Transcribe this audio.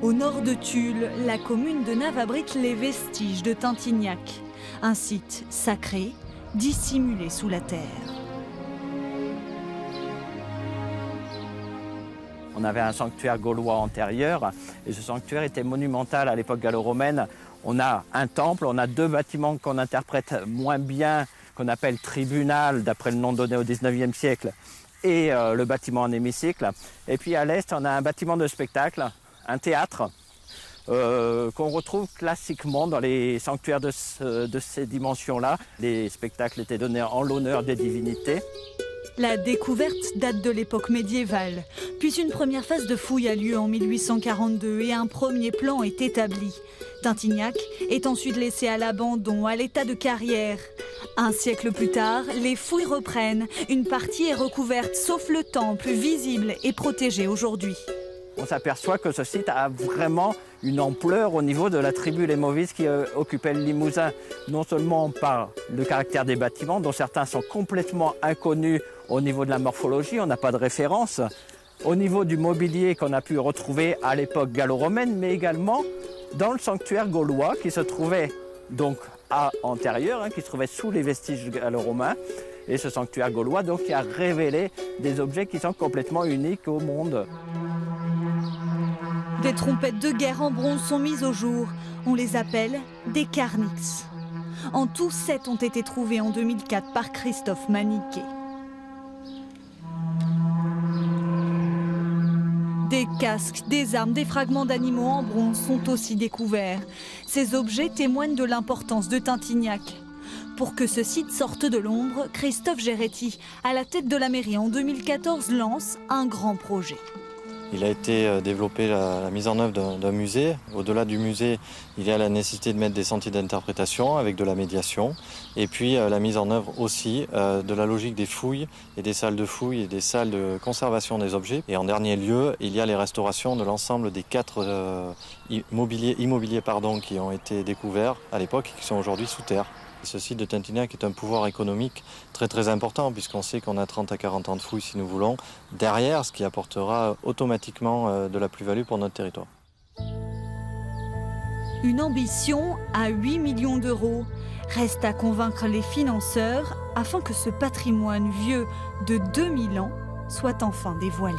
Au nord de Tulle, la commune de Naves abrite les vestiges de Tintignac, un site sacré, dissimulé sous la terre. On avait un sanctuaire gaulois antérieur et ce sanctuaire était monumental à l'époque gallo-romaine. On a un temple, on a deux bâtiments qu'on interprète moins bien, qu'on appelle tribunal, d'après le nom donné au XIXe siècle, et le bâtiment en hémicycle. Et puis à l'est, on a un bâtiment de spectacle, un théâtre, qu'on retrouve classiquement dans les sanctuaires de ces dimensions-là. Les spectacles étaient donnés en l'honneur des divinités. La découverte date de l'époque médiévale, puis une première phase de fouilles a lieu en 1842 et un premier plan est établi. Tintignac est ensuite laissé à l'abandon, à l'état de carrière. Un siècle plus tard, les fouilles reprennent. Une partie est recouverte, sauf le temple, visible et protégé aujourd'hui. On s'aperçoit que ce site a vraiment une ampleur au niveau de la tribu Les Mauvises qui occupait le Limousin, non seulement par le caractère des bâtiments, dont certains sont complètement inconnus au niveau de la morphologie, on n'a pas de référence, au niveau du mobilier qu'on a pu retrouver à l'époque gallo-romaine, mais également dans le sanctuaire gaulois qui se trouvait donc à antérieur, qui se trouvait sous les vestiges gallo-romains. Et ce sanctuaire gaulois donc, qui a révélé des objets qui sont complètement uniques au monde. Des trompettes de guerre en bronze sont mises au jour. On les appelle des carnix. En tout, 7 ont été trouvés en 2004 par Christophe Maniquet. Des casques, des armes, des fragments d'animaux en bronze sont aussi découverts. Ces objets témoignent de l'importance de Tintignac. Pour que ce site sorte de l'ombre, Christophe Géretti, à la tête de la mairie en 2014, lance un grand projet. Il a été développé la mise en œuvre d'un musée. Au-delà du musée, il y a la nécessité de mettre des sentiers d'interprétation avec de la médiation. Et puis la mise en œuvre aussi de la logique des fouilles et des salles de fouilles et des salles de conservation des objets. Et en dernier lieu, il y a les restaurations de l'ensemble des 4 immobiliers qui ont été découverts à l'époque et qui sont aujourd'hui sous terre. Ce site de Tintignac est un pouvoir économique très important puisqu'on sait qu'on a 30 à 40 ans de fouilles si nous voulons, derrière ce qui apportera automatiquement de la plus-value pour notre territoire. Une ambition à 8 millions d'euros. Reste à convaincre les financeurs afin que ce patrimoine vieux de 2000 ans soit enfin dévoilé.